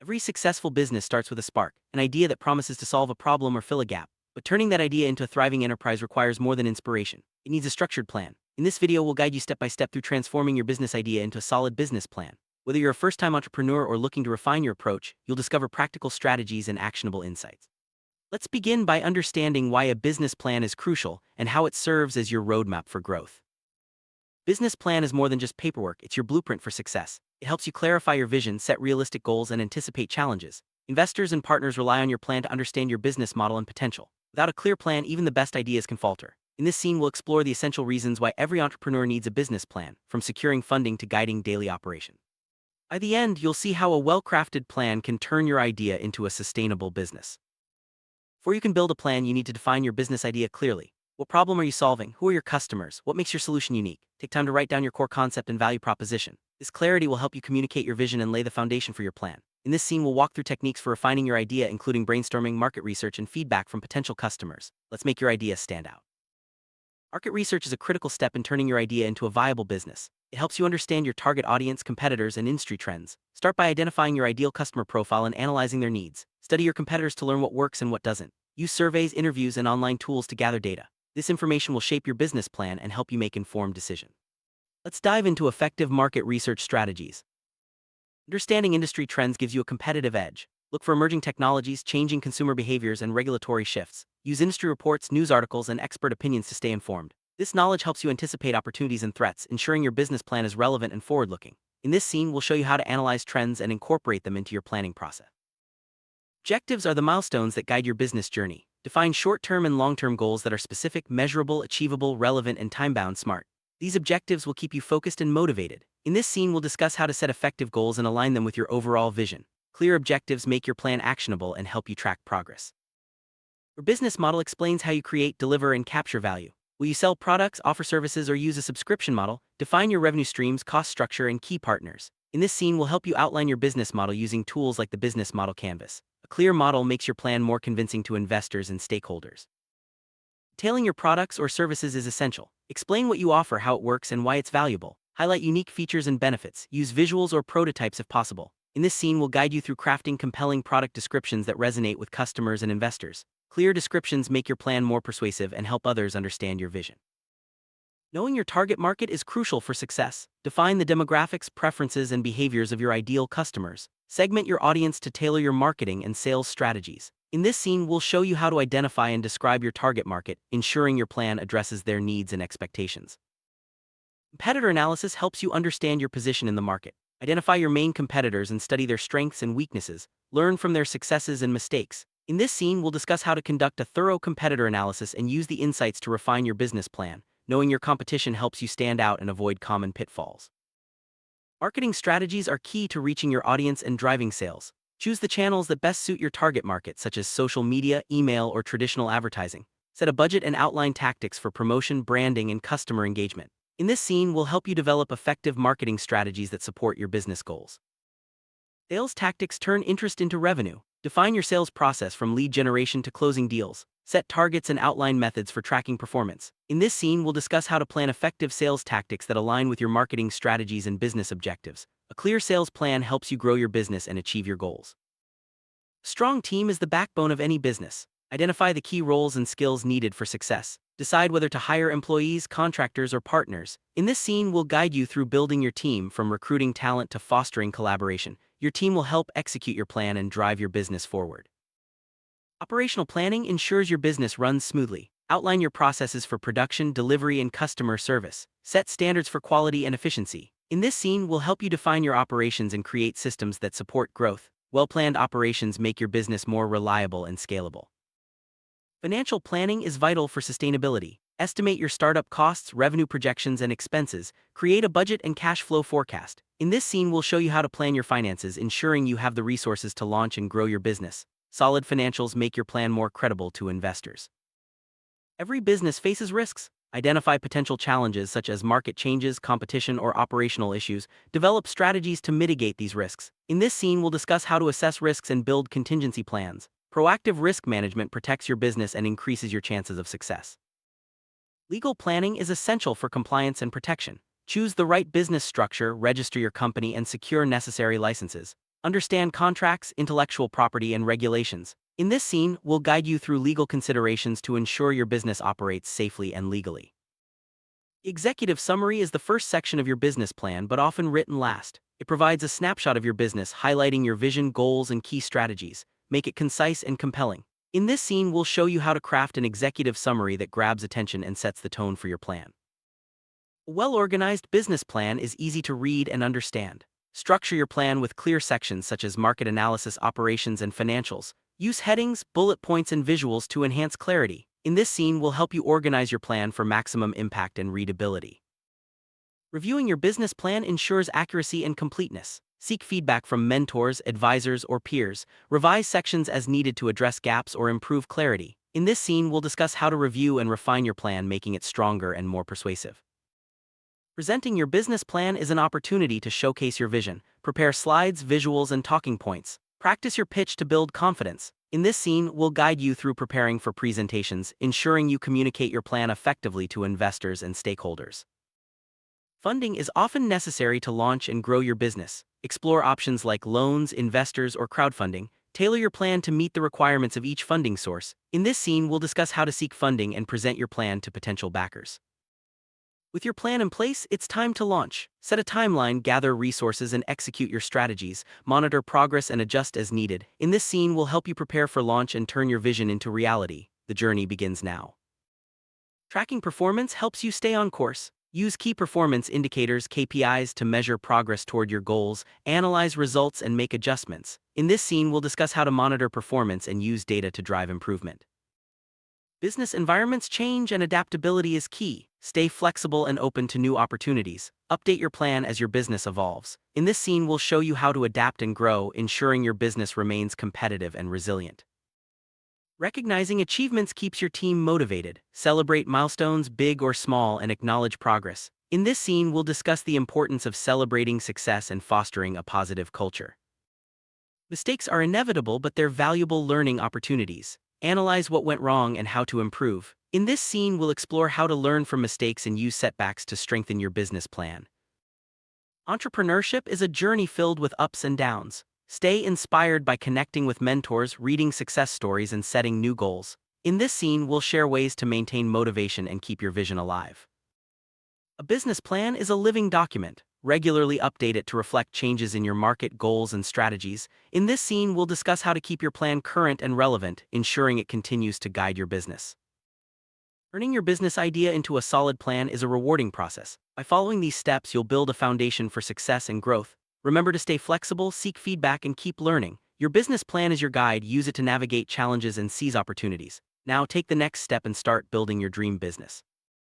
Every successful business starts with a spark, an idea that promises to solve a problem or fill a gap. But turning that idea into a thriving enterprise requires more than inspiration. It needs a structured plan. In this video, we'll guide you step by step through transforming your business idea into a solid business plan. Whether you're a first-time entrepreneur or looking to refine your approach, you'll discover practical strategies and actionable insights. Let's begin by understanding why a business plan is crucial and how it serves as your roadmap for growth. Business plan is more than just paperwork, it's your blueprint for success. It helps you clarify your vision, set realistic goals, and anticipate challenges. Investors and partners rely on your plan to understand your business model and potential. Without a clear plan, even the best ideas can falter. In this scene, we'll explore the essential reasons why every entrepreneur needs a business plan, from securing funding to guiding daily operation. By the end, you'll see how a well-crafted plan can turn your idea into a sustainable business. Before you can build a plan, you need to define your business idea clearly. What problem are you solving? Who are your customers? What makes your solution unique? Take time to write down your core concept and value proposition. This clarity will help you communicate your vision and lay the foundation for your plan. In this scene, we'll walk through techniques for refining your idea, including brainstorming, market research, and feedback from potential customers. Let's make your idea stand out. Market research is a critical step in turning your idea into a viable business. It helps you understand your target audience, competitors, and industry trends. Start by identifying your ideal customer profile and analyzing their needs. Study your competitors to learn what works and what doesn't. Use surveys, interviews, and online tools to gather data. This information will shape your business plan and help you make informed decisions. Let's dive into effective market research strategies. Understanding industry trends gives you a competitive edge. Look for emerging technologies, changing consumer behaviors, and regulatory shifts. Use industry reports, news articles, and expert opinions to stay informed. This knowledge helps you anticipate opportunities and threats, ensuring your business plan is relevant and forward-looking. In this scene, we'll show you how to analyze trends and incorporate them into your planning process. Objectives are the milestones that guide your business journey. Define short-term and long-term goals that are specific, measurable, achievable, relevant, and time-bound. Smart. These objectives will keep you focused and motivated. In this scene, we'll discuss how to set effective goals and align them with your overall vision. Clear objectives make your plan actionable and help you track progress. Your business model explains how you create, deliver, and capture value. Will you sell products, offer services, or use a subscription model? Define your revenue streams, cost structure, and key partners. In this scene, we'll help you outline your business model using tools like the Business Model Canvas. A clear model makes your plan more convincing to investors and stakeholders. Detailing your products or services is essential. Explain what you offer, how it works, and why it's valuable. Highlight unique features and benefits. Use visuals or prototypes if possible. In this scene, we'll guide you through crafting compelling product descriptions that resonate with customers and investors. Clear descriptions make your plan more persuasive and help others understand your vision. Knowing your target market is crucial for success. Define the demographics, preferences, and behaviors of your ideal customers. Segment your audience to tailor your marketing and sales strategies. In this scene, we'll show you how to identify and describe your target market, ensuring your plan addresses their needs and expectations. Competitor analysis helps you understand your position in the market. Identify your main competitors and study their strengths and weaknesses. Learn from their successes and mistakes. In this scene, we'll discuss how to conduct a thorough competitor analysis and use the insights to refine your business plan. Knowing your competition helps you stand out and avoid common pitfalls. Marketing strategies are key to reaching your audience and driving sales. Choose the channels that best suit your target market, such as social media, email, or traditional advertising. Set a budget and outline tactics for promotion, branding, and customer engagement. In this scene, we'll help you develop effective marketing strategies that support your business goals. Sales tactics turn interest into revenue. Define your sales process from lead generation to closing deals. Set targets and outline methods for tracking performance. In this scene, we'll discuss how to plan effective sales tactics that align with your marketing strategies and business objectives. A clear sales plan helps you grow your business and achieve your goals. A strong team is the backbone of any business. Identify the key roles and skills needed for success. Decide whether to hire employees, contractors, or partners. In this scene, we'll guide you through building your team, from recruiting talent to fostering collaboration. Your team will help execute your plan and drive your business forward. Operational planning ensures your business runs smoothly. Outline your processes for production, delivery, and customer service. Set standards for quality and efficiency. In this scene, we'll help you define your operations and create systems that support growth. Well-planned operations make your business more reliable and scalable. Financial planning is vital for sustainability. Estimate your startup costs, revenue projections, and expenses. Create a budget and cash flow forecast. In this scene, we'll show you how to plan your finances, ensuring you have the resources to launch and grow your business. Solid financials make your plan more credible to investors. Every business faces risks. Identify potential challenges such as market changes, competition, or operational issues. Develop strategies to mitigate these risks. In this scene, we'll discuss how to assess risks and build contingency plans. Proactive risk management protects your business and increases your chances of success. Legal planning is essential for compliance and protection. Choose the right business structure, register your company, and secure necessary licenses. Understand contracts, intellectual property, and regulations. In this scene, we'll guide you through legal considerations to ensure your business operates safely and legally. Executive summary is the first section of your business plan, but often written last. It provides a snapshot of your business, highlighting your vision, goals, and key strategies. Make it concise and compelling. In this scene, we'll show you how to craft an executive summary that grabs attention and sets the tone for your plan. A well-organized business plan is easy to read and understand. Structure your plan with clear sections such as market analysis, operations, and financials. Use headings, bullet points, and visuals to enhance clarity. In this scene, we'll help you organize your plan for maximum impact and readability. Reviewing your business plan ensures accuracy and completeness. Seek feedback from mentors, advisors, or peers. Revise sections as needed to address gaps or improve clarity. In this scene, we'll discuss how to review and refine your plan, making it stronger and more persuasive. Presenting your business plan is an opportunity to showcase your vision. Prepare slides, visuals, and talking points. Practice your pitch to build confidence. In this scene, we'll guide you through preparing for presentations, ensuring you communicate your plan effectively to investors and stakeholders. Funding is often necessary to launch and grow your business. Explore options like loans, investors, or crowdfunding. Tailor your plan to meet the requirements of each funding source. In this scene, we'll discuss how to seek funding and present your plan to potential backers. With your plan in place, it's time to launch. Set a timeline, gather resources, and execute your strategies. Monitor progress and adjust as needed. In this scene, we'll help you prepare for launch and turn your vision into reality. The journey begins now. Tracking performance helps you stay on course. Use key performance indicators (KPIs) to measure progress toward your goals, analyze results, and make adjustments. In this scene, we'll discuss how to monitor performance and use data to drive improvement. Business environments change and adaptability is key. Stay flexible and open to new opportunities. Update your plan as your business evolves. In this scene, we'll show you how to adapt and grow, ensuring your business remains competitive and resilient. Recognizing achievements keeps your team motivated. Celebrate milestones, big or small, and acknowledge progress. In this scene, we'll discuss the importance of celebrating success and fostering a positive culture. Mistakes are inevitable, but they're valuable learning opportunities. Analyze what went wrong and how to improve. In this scene, we'll explore how to learn from mistakes and use setbacks to strengthen your business plan. Entrepreneurship is a journey filled with ups and downs. Stay inspired by connecting with mentors, reading success stories, and setting new goals. In this scene, we'll share ways to maintain motivation and keep your vision alive. A business plan is a living document. Regularly update it to reflect changes in your market, goals, and strategies. In this scene, we'll discuss how to keep your plan current and relevant, ensuring it continues to guide your business. Turning your business idea into a solid plan is a rewarding process. By following these steps, you'll build a foundation for success and growth. Remember to stay flexible, seek feedback, and keep learning. Your business plan is your guide. Use it to navigate challenges and seize opportunities. Now take the next step and start building your dream business.